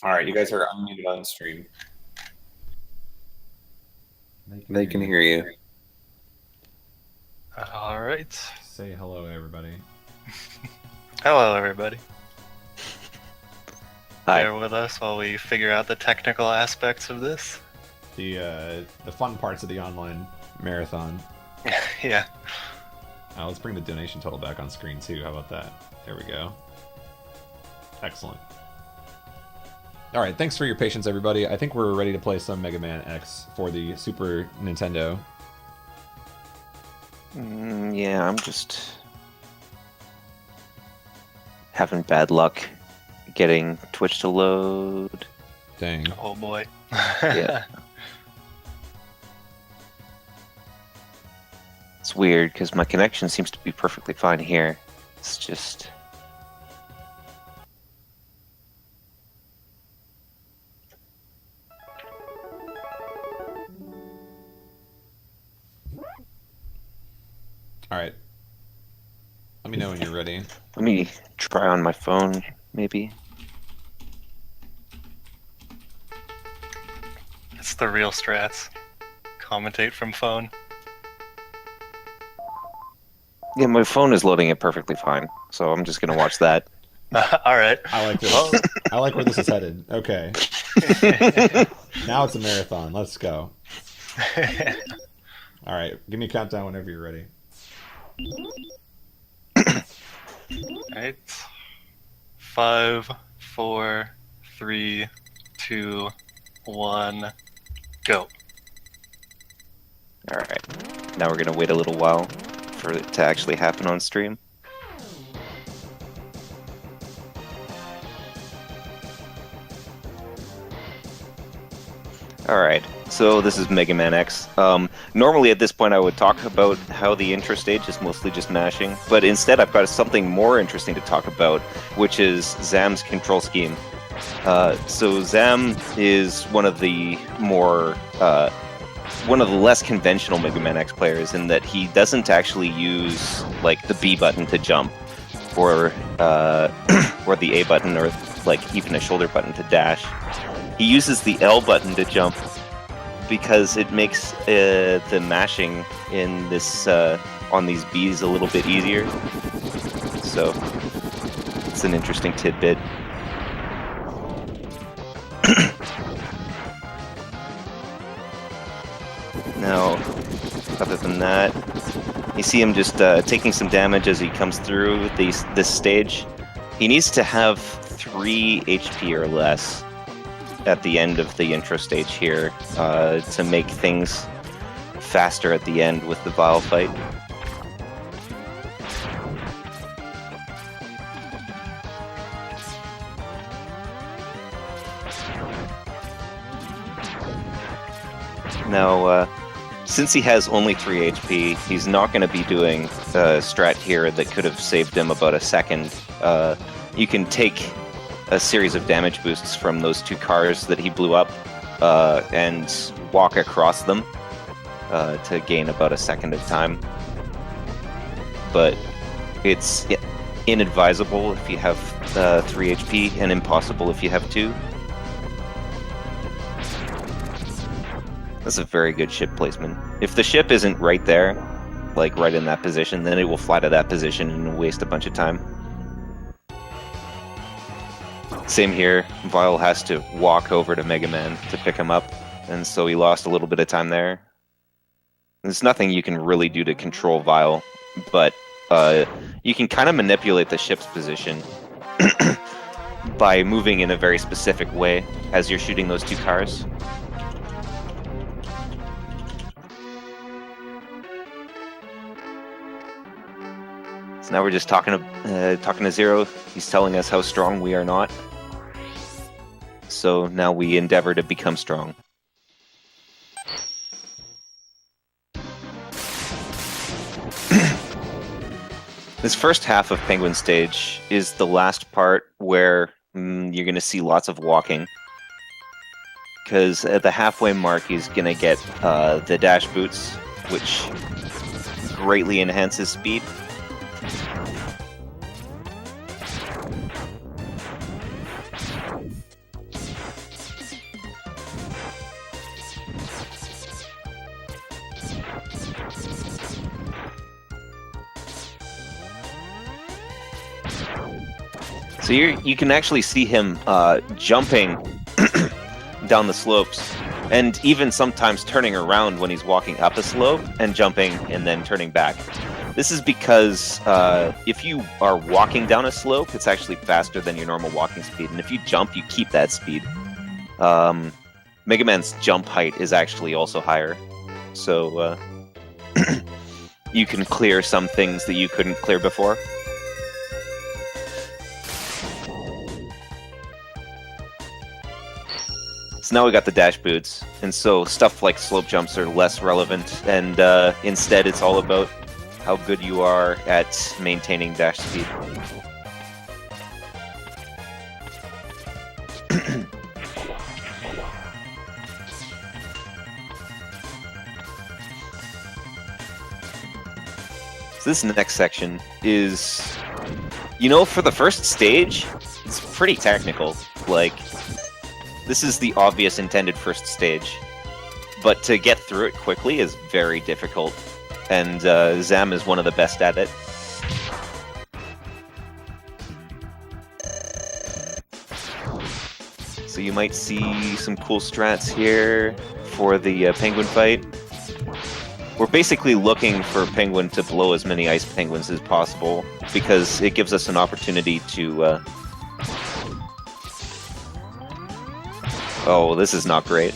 All right, you guys are unmuted on stream. They can hear you. All right. Say hello, everybody. Hello, everybody. Hi. Bear with us while we figure out the technical aspects of this. The fun parts of the online marathon. Yeah. Let's bring the donation total back on screen too. How about that? There we go. Excellent. All right, thanks for your patience, everybody. I think we're ready to play some Mega Man X for the Super Nintendo. Yeah, I'm just having bad luck getting Twitch to load. Dang. Oh boy. Yeah. It's weird because my connection seems to be perfectly fine here. It's just... All right. Let me know when you're ready. Let me try on my phone, maybe. It's the real strats. Commentate from phone. Yeah, my phone is loading it perfectly fine, so I'm just gonna watch that. All right. I like this. Well, I like where this is headed. Okay. Now it's a marathon. Let's go. All right. Give me a countdown whenever you're ready. right. 5, 4, 3, 2, 1, go. Alright, now we're gonna wait a little while for it to actually happen on stream. Alright, so this is Mega Man X. Normally at this point I would talk about how the intro stage is mostly just mashing, but instead I've got something more interesting to talk about, which is Zam's control scheme. So Zam is one of the less conventional Mega Man X players in that he doesn't actually use like the B button to jump, or or the A button, or like even a shoulder button to dash. He uses the L button to jump because it makes the mashing in this on these Bs a little bit easier. So it's an interesting tidbit. Now, other than that, you see him just taking some damage as he comes through this stage. He needs to have 3 HP or less at the end of the intro stage here to make things faster at the end with the Vile fight. Now, since he has only 3 HP, he's not going to be doing a strat here that could have saved him about a second. You can take a series of damage boosts from those 2 cars that he blew up and walk across them to gain about a second of time. But it's inadvisable if you have 3 HP and impossible if you have 2. That's a very good ship placement. If the ship isn't right there, like right in that position, then it will fly to that position and waste a bunch of time. Same here, Vile has to walk over to Mega Man to pick him up, and so he lost a little bit of time there. There's nothing you can really do to control Vile, but you can kind of manipulate the ship's position by moving in a very specific way as you're shooting those 2 cars. So now we're just talking to Zero. He's telling us how strong we are not. So now we endeavor to become strong. This first half of Penguin Stage is the last part where you're going to see lots of walking. Because at the halfway mark, he's going to get the dash boots, which greatly enhances speed. So you can actually see him jumping down the slopes, and even sometimes turning around when he's walking up a slope and jumping and then turning back. This is because if you are walking down a slope, it's actually faster than your normal walking speed, and if you jump, you keep that speed. Mega Man's jump height is actually also higher, so you can clear some things that you couldn't clear before. So now we got the dash boots, and so stuff like slope jumps are less relevant, and instead it's all about how good you are at maintaining dash speed. So this next section is, for the first stage, it's pretty technical. Like, this is the obvious intended first stage, but to get through it quickly is very difficult, and Zam is one of the best at it. So you might see some cool strats here for the penguin fight. We're basically looking for Penguin to blow as many ice penguins as possible, because it gives us an opportunity to... Oh, this is not great.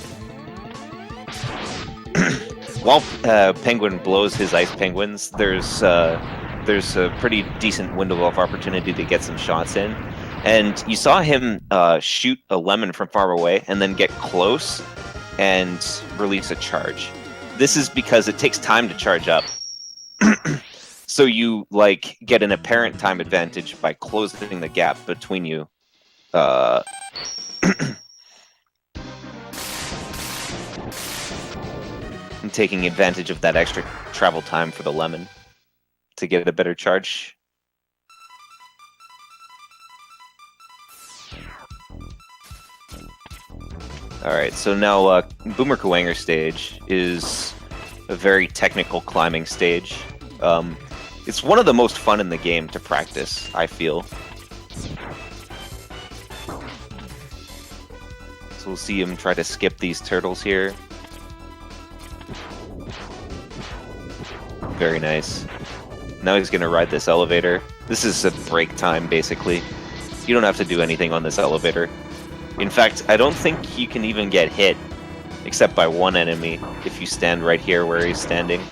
While Penguin blows his ice penguins, there's a pretty decent window of opportunity to get some shots in. And you saw him shoot a lemon from far away and then get close and release a charge. This is because it takes time to charge up. So you get an apparent time advantage by closing the gap between you. And taking advantage of that extra travel time for the lemon to get a better charge. Alright, so now Boomer Kuwanger stage is a very technical climbing stage. It's one of the most fun in the game to practice, I feel. So we'll see him try to skip these turtles here. Very nice. Now he's going to ride this elevator. This is a break time, basically. You don't have to do anything on this elevator. In fact, I don't think you can even get hit, except by one enemy, if you stand right here where he's standing.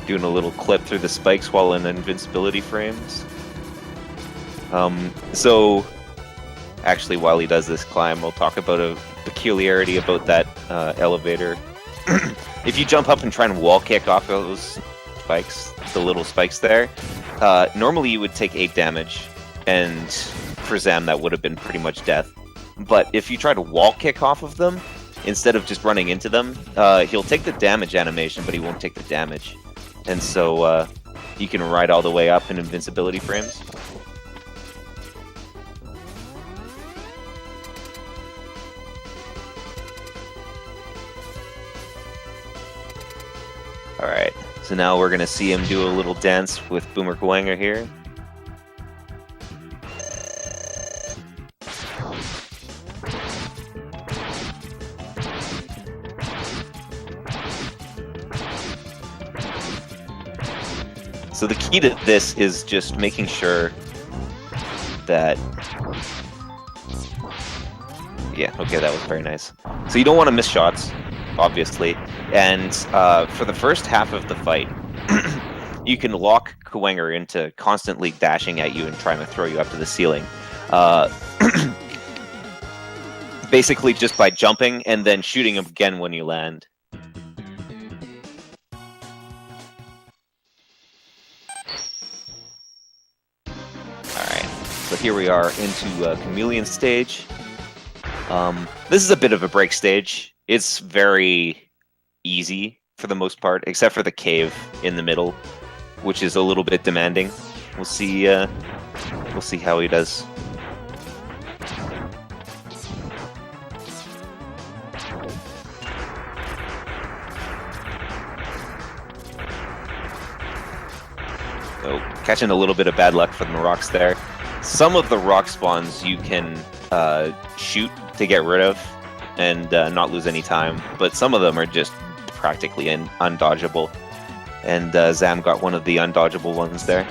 Doing a little clip through the spikes while in invincibility frames. So, actually, while he does this climb, we'll talk about a peculiarity about that elevator. If you jump up and try and wall kick off those spikes, the little spikes there, normally you would take 8 damage, and for Zam that would have been pretty much death. But if you try to wall kick off of them, instead of just running into them, he'll take the damage animation, but he won't take the damage. And so you can ride all the way up in invincibility frames. Alright, so now we're going to see him do a little dance with Boomer Kuwanger here. So the key to this is just making sure that... Yeah, okay, that was very nice. So you don't want to miss shots, obviously. And for the first half of the fight, you can lock Kuwanger into constantly dashing at you and trying to throw you up to the ceiling. Basically just by jumping and then shooting him again when you land. Alright, so here we are into Chameleon stage. This is a bit of a break stage. It's very easy for the most part, except for the cave in the middle, which is a little bit demanding. We'll see how he does. catching a little bit of bad luck from the rocks there. Some of the rock spawns you can shoot to get rid of and not lose any time, but some of them are just practically undodgeable. And Zam got one of the undodgeable ones there.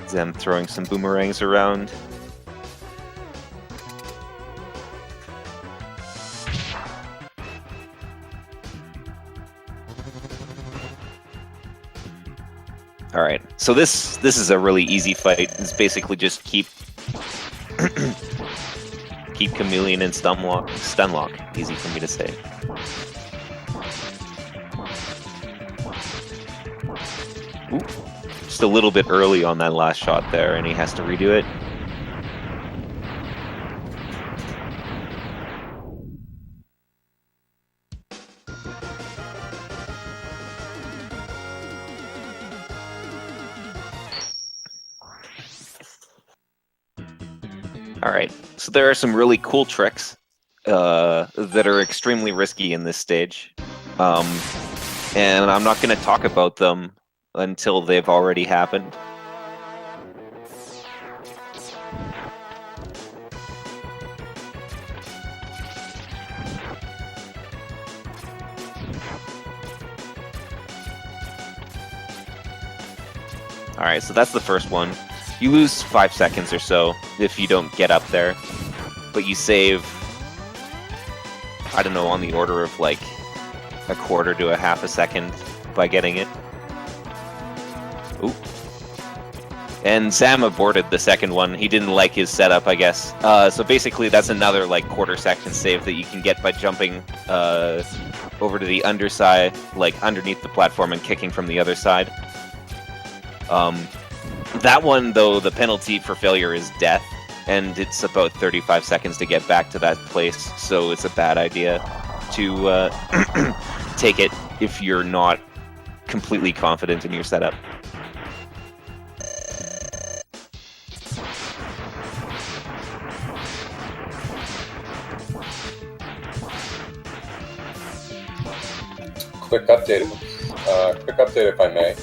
Zam throwing some boomerangs around. All right, so this is a really easy fight. It's basically just keep Chameleon and stun lock. Easy for me to say. Ooh, just a little bit early on that last shot there, and he has to redo it. Alright, so there are some really cool tricks that are extremely risky in this stage. And I'm not going to talk about them until they've already happened. Alright, so that's the first one. You lose 5 seconds or so if you don't get up there, but you save, I don't know, on the order of like a quarter to a half a second by getting it. Ooh. And Sam aborted the second one. He didn't like his setup, I guess. So basically that's another like quarter-second save that you can get by jumping over to the underside, like underneath the platform and kicking from the other side. That one, though, the penalty for failure is death, and it's about 35 seconds to get back to that place, so it's a bad idea to take it if you're not completely confident in your setup. Quick update if I may.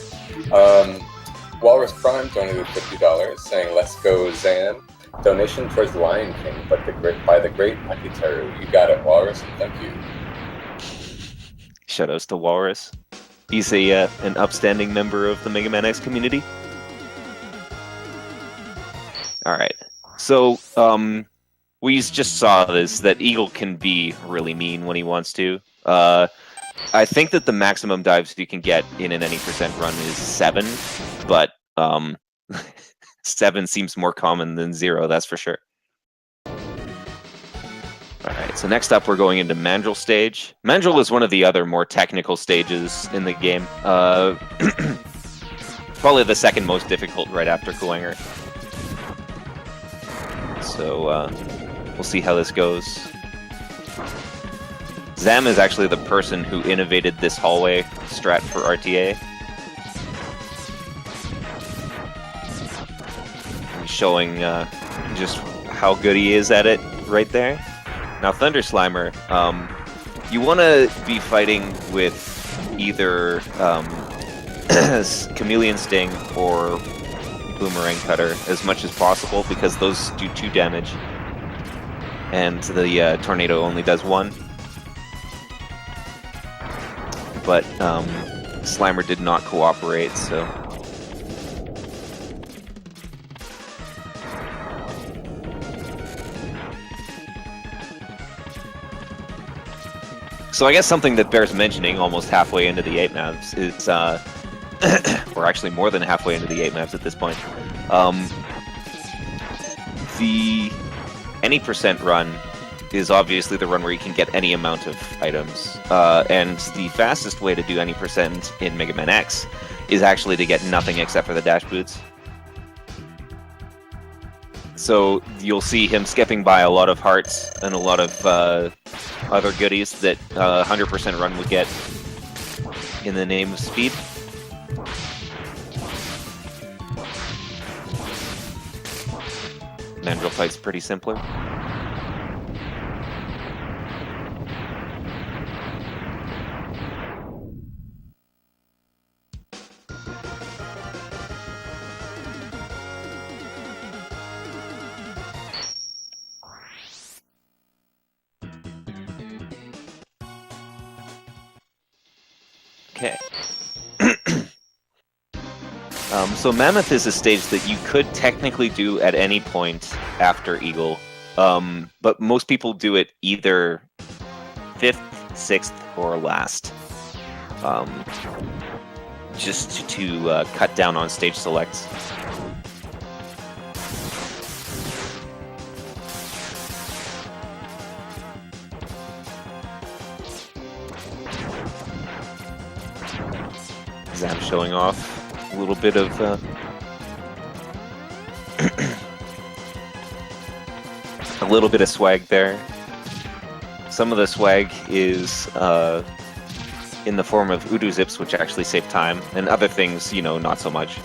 Walrus Prime donated $50, saying, "Let's go, Zam." Donation towards Lion King, but by the great Lucky Teru. You got it, Walrus. Thank you. Shoutouts to Walrus. He's an upstanding member of the Mega Man X community. Alright, so we just saw this, that Eagle can be really mean when he wants to. I think that the maximum dives you can get in an any percent run is 7, but 7 seems more common than 0, that's for sure. Alright, so next up we're going into Mandrill stage. Mandrill is one of the other more technical stages in the game. Probably the second most difficult right after Kuwanger. So we'll see how this goes. Zam is actually the person who innovated this hallway strat for RTA. He's showing just how good he is at it right there. Now Thunder Slimer, you want to be fighting with either Chameleon Sting or Boomerang Cutter as much as possible, because those do 2 damage, and the Tornado only does 1. But Slimer did not cooperate, so... So I guess something that bears mentioning almost halfway into the 8 maps is, or actually more than halfway into the 8 maps at this point, the any percent run is obviously the run where you can get any amount of items, and the fastest way to do any percent in Mega Man X is actually to get nothing except for the dash boots. So you'll see him skipping by a lot of hearts and a lot of other goodies that 100% run would get in the name of speed. Mandrill fight's pretty simpler. Okay. So Mammoth is a stage that you could technically do at any point after Eagle, but most people do it either 5th, 6th, or last, just to cut down on stage selects. Zam showing off a little bit of a little bit of swag there. Some of the swag is in the form of Udu Zips, which actually save time, and other things, you know, not so much.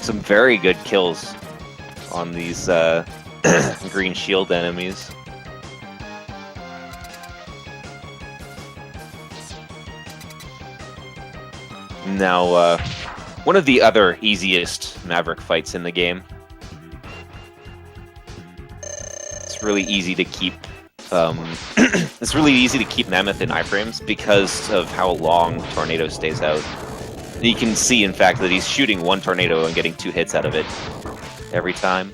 Some very good kills on these green shield enemies. Now, one of the other easiest Maverick fights in the game. It's really easy to keep. It's really easy to keep Mammoth in iframes because of how long Tornado stays out. You can see, in fact, that he's shooting one tornado and getting 2 hits out of it every time.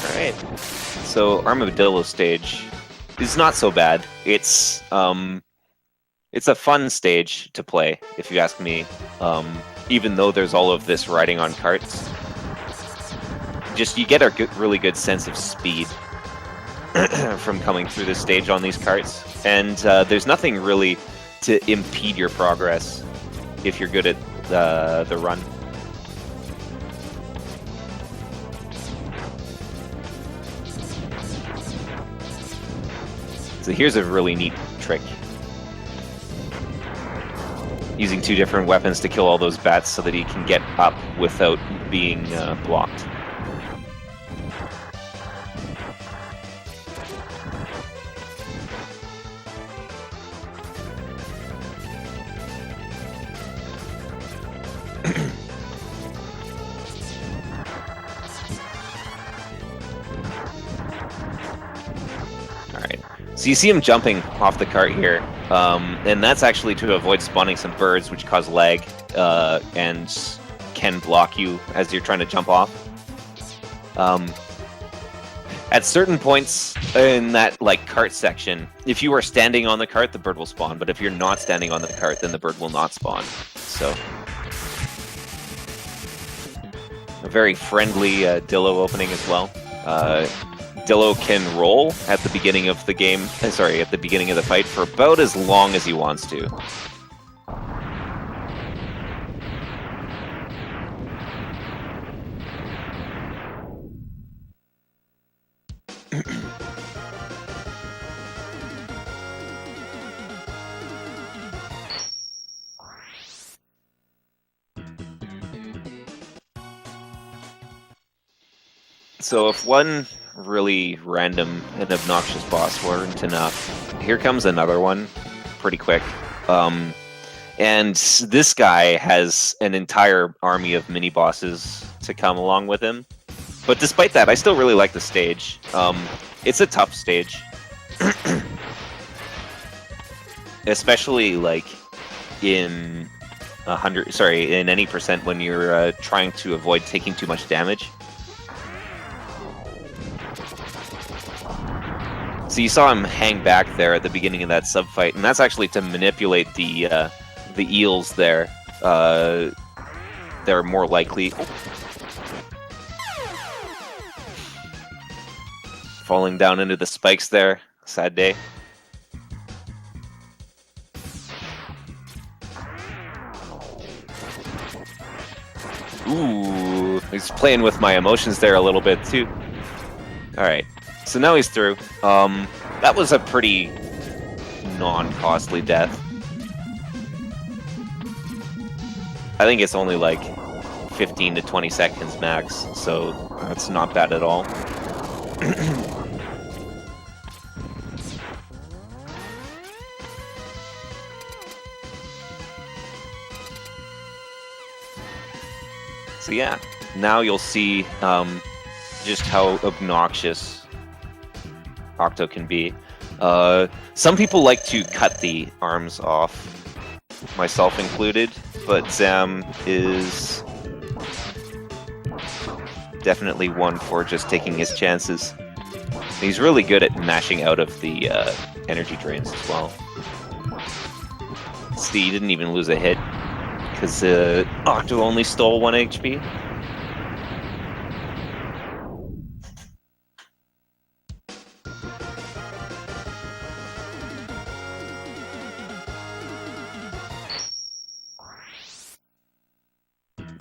Alright, so Armadillo stage is not so bad. It's a fun stage to play, if you ask me, even though there's all of this riding on carts. Just, you get a really good sense of speed from coming through the stage on these carts, and there's nothing really to impede your progress if you're good at the run. So here's a really neat trick. Using 2 different weapons to kill all those bats so that he can get up without being blocked. So you see him jumping off the cart here, and that's actually to avoid spawning some birds, which cause lag and can block you as you're trying to jump off. At certain points in that cart section, if you are standing on the cart, the bird will spawn, but if you're not standing on the cart, then the bird will not spawn. So a very friendly Dillo opening as well. Dillo can roll at the beginning of the game, at the beginning of the fight for about as long as he wants to. So if one really random and obnoxious boss weren't enough, here comes another one pretty quick. And this guy has an entire army of mini bosses to come along with him. But despite that, I still really like the stage. It's a tough stage. Especially in in any percent when you're trying to avoid taking too much damage. So you saw him hang back there at the beginning of that sub-fight, and that's actually to manipulate the eels there. They're more likely... Falling down into the spikes there. Sad day. Ooh, he's playing with my emotions there a little bit too. Alright, so now he's through. That was a pretty non-costly death. I think it's only like 15 to 20 seconds max, so that's not bad at all. So yeah, now you'll see just how obnoxious Octo can be. Some people like to cut the arms off, myself included, but Zam is definitely one for just taking his chances. He's really good at mashing out of the energy drains as well. See, he didn't even lose a hit, because Octo only stole 1 HP.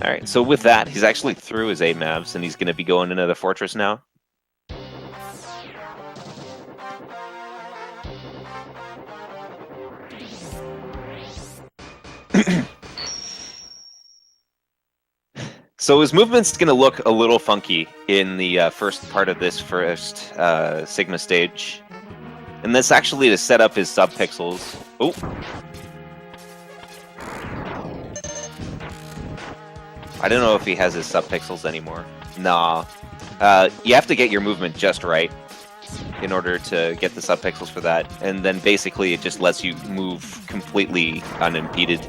Alright, so with that, he's actually through his AMAVs, and he's going to be going into the fortress now. So his movement's going to look a little funky in the first part of this first Sigma stage. And that's actually to set up his sub-pixels. Oh! I don't know if he has his sub-pixels anymore. Nah. You have to get your movement just right in order to get the sub-pixels for that. And then basically it just lets you move completely unimpeded.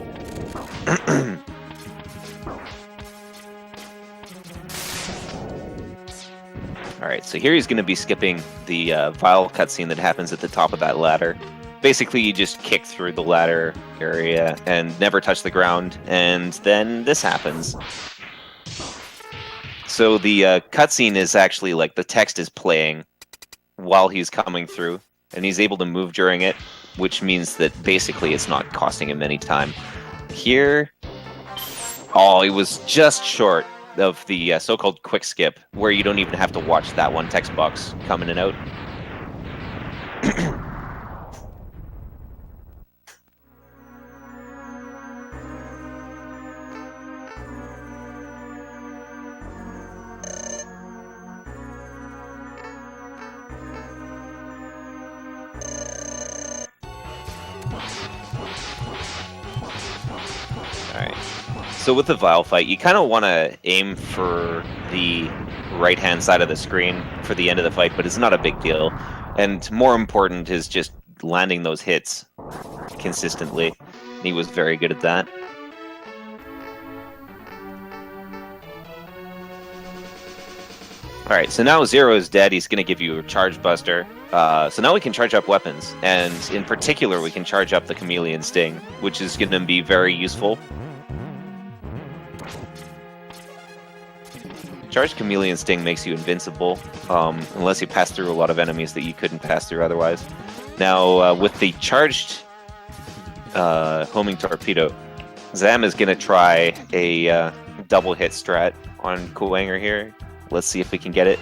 Alright, so here he's going to be skipping the Vile cutscene that happens at the top of that ladder. Basically, you just kick through the ladder area and never touch the ground, and then this happens. So the cutscene is actually like the text is playing while he's coming through, and he's able to move during it, which means that basically it's not costing him any time. Here, oh, he was just short of the so-called quick skip, where you don't even have to watch that one text box come in and out. Alright. So with the Vile fight, you kind of want to aim for the right-hand side of the screen for the end of the fight, but it's not a big deal. And more important is just landing those hits consistently. He was very good at that. Alright, so now Zero is dead. He's going to give you a Charge Buster. So now we can charge up weapons, and in particular we can charge up the Chameleon Sting, which is going to be very useful. Charged Chameleon Sting makes you invincible, unless you pass through a lot of enemies that you couldn't pass through otherwise. Now, with the charged homing torpedo, Zam is going to try a double hit strat on Kuwanger here. Let's see if we can get it.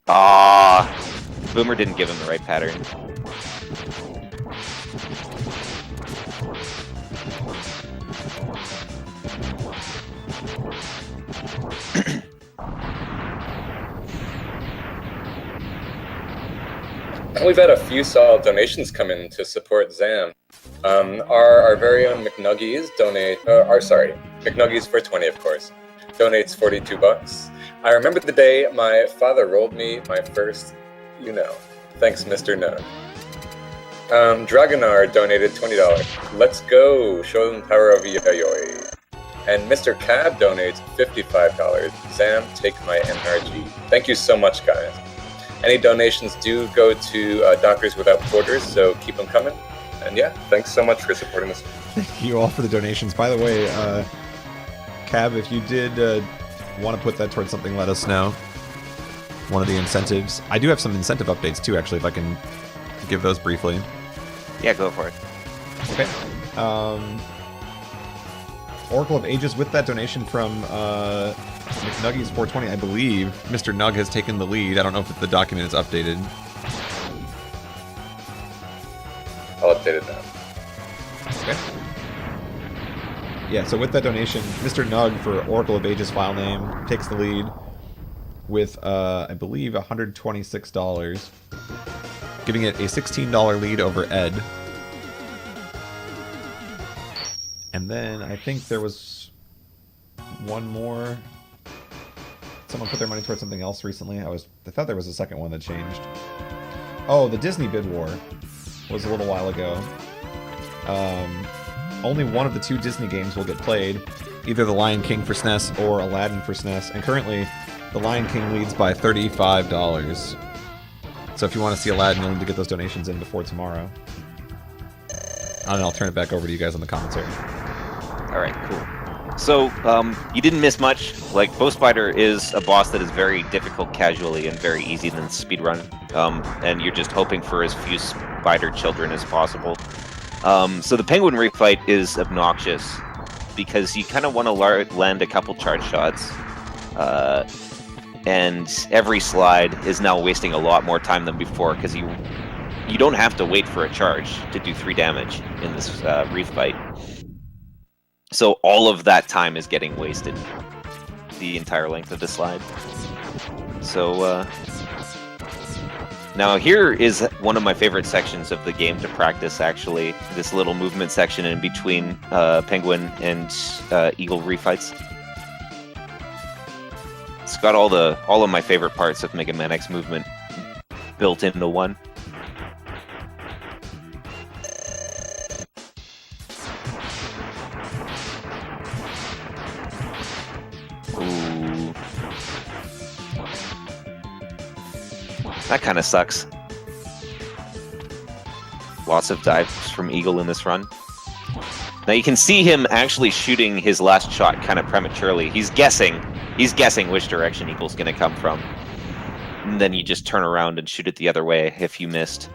Ah, Boomer didn't give him the right pattern. We've had a few solid donations come in to support Zam. Our very own McNuggies donate, McNuggies for 20, of course, donates $42. I remember the day my father rolled me my first, Thanks, Mr. No. Dragonar donated $20. Let's go, show them the power of Yayoi. And Mr. Cab donates $55. Zam, take my NRG. Thank you so much, guys. Any donations do go to Doctors Without Borders, so keep them coming. And yeah, thanks so much for supporting this. Thank you all for the donations. By the way, Cab, if you did want to put that towards something, let us know. one of the incentives. I do have some incentive updates too, actually, if I can give those briefly. Yeah, go for it. Okay. Oracle of Ages, with that donation from McNuggies420, I believe Mr. Nug has taken the lead. I don't know if the document is updated. I'll update it now. Okay. Yeah, so with that donation, Mr. Nug for Oracle of Ages file name takes the lead with, I believe, $126, giving it a $16 lead over Ed. And then I think there was one more. Someone put their money towards something else recently. I thought there was a second one that changed. Oh, the Disney bid war was a little while ago. Only one of the 2 Disney games will get played, either The Lion King for SNES or Aladdin for SNES, and currently The Lion King leads by $35. So if you want to see Aladdin, you'll need to get those donations in before tomorrow. And I'll turn it back over to you guys on the commentary. All right, cool. So, you didn't miss much. Like, Bow Spider is a boss that is very difficult casually and very easy than speedrun. And you're just hoping for as few spider children as possible. So the Penguin refight is obnoxious because you kind of want to land a couple charge shots. And every slide is now wasting a lot more time than before because you don't have to wait for a charge to do 3 damage in this refight. So all of that time is getting wasted, the entire length of the slide. So now here is one of my favorite sections of the game to practice, actually. This little movement section in between Penguin and Eagle refights. It's got all of my favorite parts of Mega Man X movement built into one. Ooh. That kind of sucks. Lots of dives from Eagle in this run. Now you can see him actually shooting his last shot kind of prematurely. He's guessing which direction Eagle's going to come from. And then you just turn around and shoot it the other way if you missed.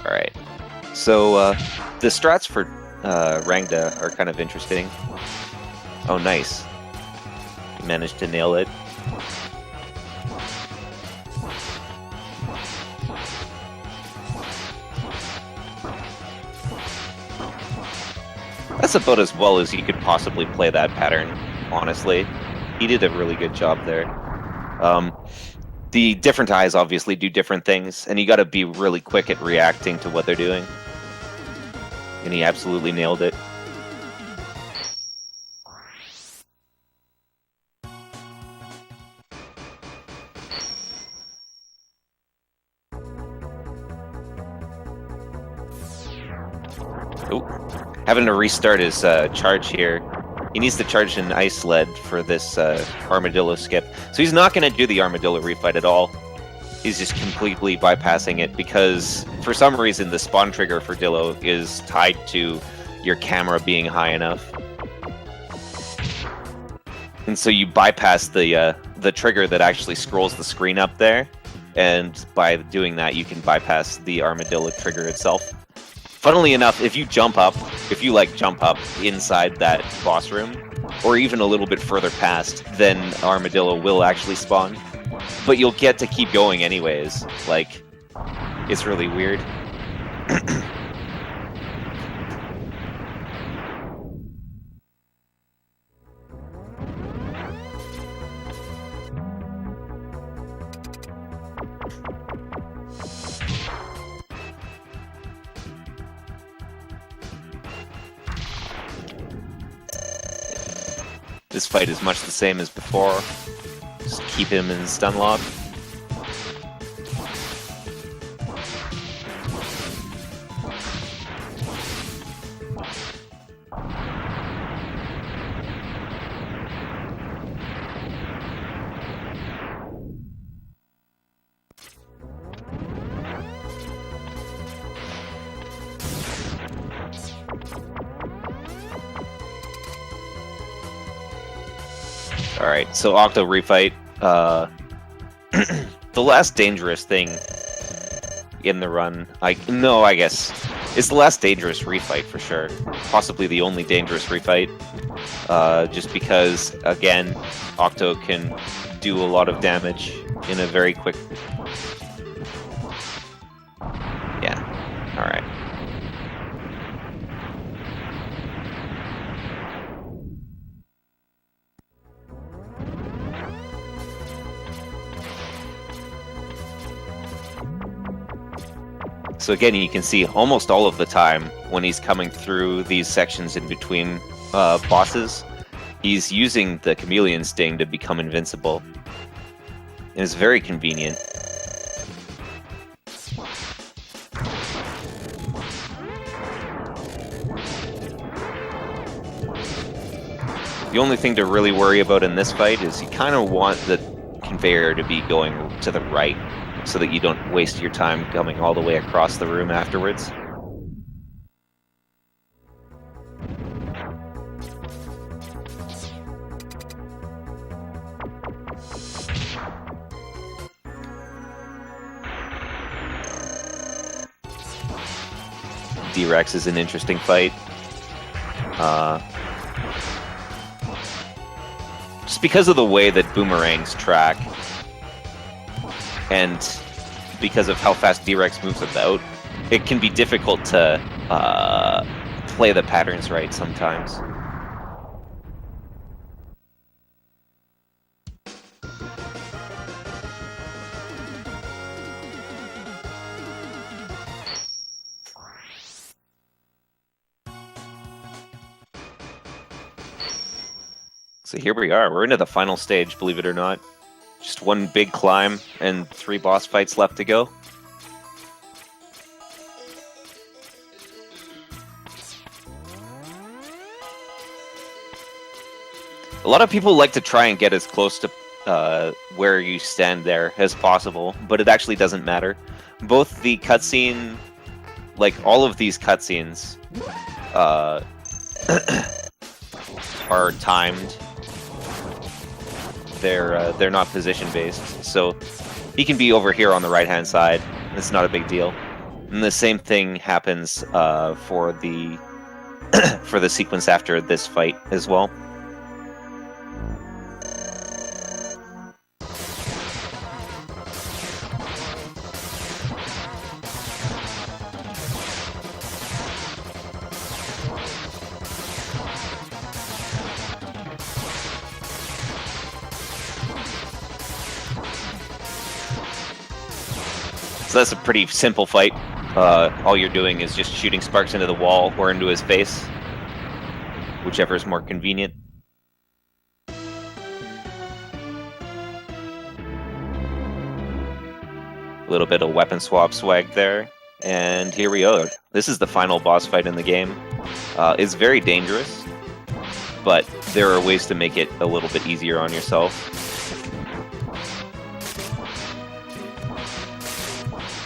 Alright, so the strats for Rangda are kind of interesting. Oh, nice. You managed to nail it. That's about as well as you could possibly play that pattern, honestly. He did a really good job there. The different eyes obviously do different things, and you gotta be really quick at reacting to what they're doing. And he absolutely nailed it. Oh, having to restart his charge here. He needs to charge an ice sled for this armadillo skip. So he's not going to do the armadillo refight at all. He's just completely bypassing it because for some reason the spawn trigger for Dillo is tied to your camera being high enough. And so you bypass the trigger that actually scrolls the screen up there. And by doing that, you can bypass the armadillo trigger itself. Funnily enough, if you jump up inside that boss room, or even a little bit further past, then Armadillo will actually spawn. But you'll get to keep going anyways. Like, it's really weird. This fight is much the same as before. Just keep him in stun lock. Alright, so Octo refight. The last dangerous thing in the run, I guess it's the last dangerous refight for sure. Possibly the only dangerous refight. Just because, again, Octo can do a lot of damage in a very quick... Yeah, alright. So again, you can see almost all of the time when he's coming through these sections in between bosses, he's using the Chameleon Sting to become invincible. And it's very convenient. The only thing to really worry about in this fight is you kind of want the conveyor to be going to the right, so that you don't waste your time coming all the way across the room afterwards. D-Rex is an interesting fight. Just because of the way that boomerangs track, and because of how fast D-Rex moves about, it can be difficult to play the patterns right sometimes. So here we are. We're into the final stage, believe it or not. Just one big climb and 3 boss fights left to go. A lot of people like to try and get as close to where you stand there as possible, but it actually doesn't matter. Both the cutscene, like all of these cutscenes, are timed. They're not position based, so he can be over here on the right hand side. It's not a big deal. And the same thing happens for the for the sequence after this fight as well. So that's a pretty simple fight. All you're doing is just shooting sparks into the wall or into his face, whichever is more convenient. A little bit of weapon swap swag there, and here we go. This is the final boss fight in the game. It's very dangerous, but there are ways to make it a little bit easier on yourself.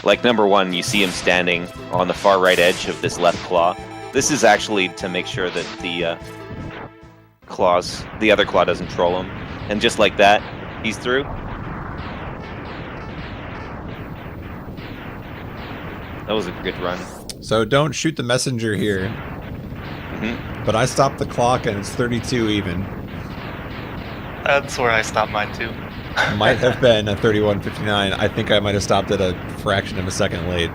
Like number 1, you see him standing on the far right edge of this left claw. This is actually to make sure that the other claw doesn't troll him. And just like that, he's through. That was a good run. So don't shoot the messenger here. Mm-hmm. But I stopped the clock and it's 32 even. That's where I stopped mine too. Might have been a 31:59. I think I might have stopped at a fraction of a second late.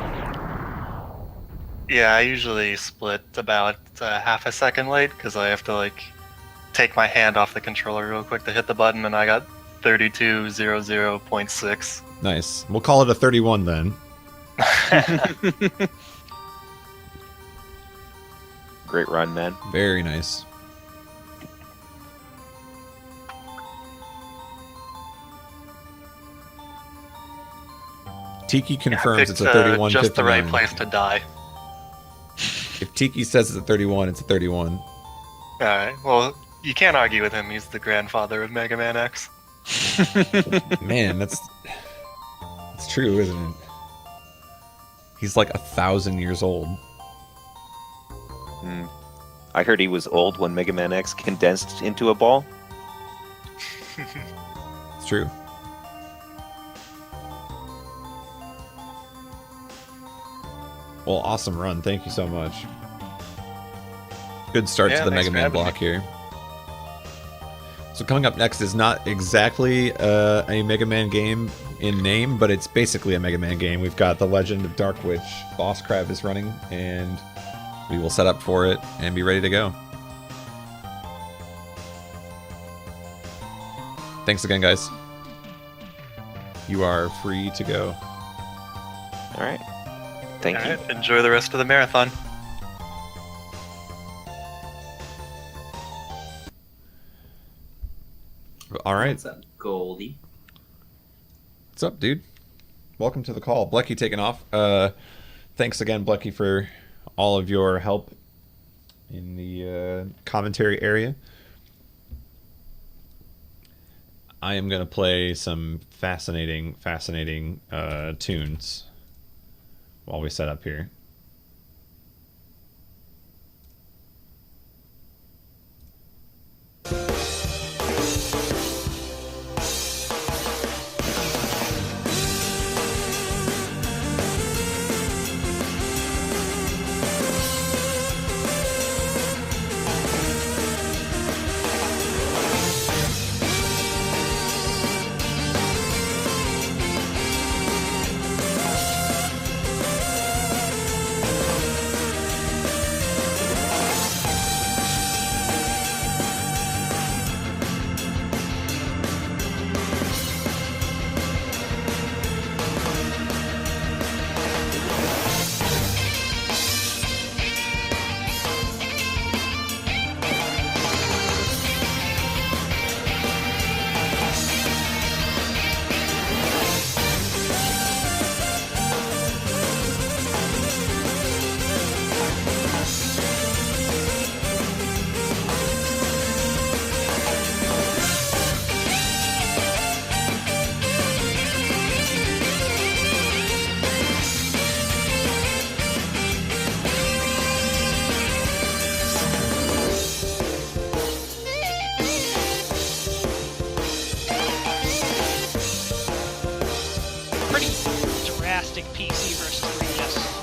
Yeah, I usually split about half a second late because I have to like take my hand off the controller real quick to hit the button, and I got 32:00.6. Nice. We'll call it a 31 then. Great run, man. Very nice. Tiki confirms it's a 31:59. Just the right place to die. If Tiki says it's a 31, it's a 31. Alright, well, you can't argue with him. He's the grandfather of Mega Man X. Man, that's true, isn't it? He's like 1,000 years old. I heard he was old when Mega Man X condensed into a ball. It's true. Well, awesome run. Thank you so much. Good start to the Mega Man block here. So coming up next is not exactly a Mega Man game in name, but it's basically a Mega Man game. We've got the Legend of Dark Witch. Boss Crab is running, and we will set up for it and be ready to go. Thanks again, guys. You are free to go. All right. Thank you. Right, enjoy the rest of the marathon. All right. What's up, Goldie? What's up, dude? Welcome to the call. Blecky taking off. Thanks again, Blecky, for all of your help in the commentary area. I am going to play some fascinating tunes while we set up here. Pretty drastic PC versus 3DS.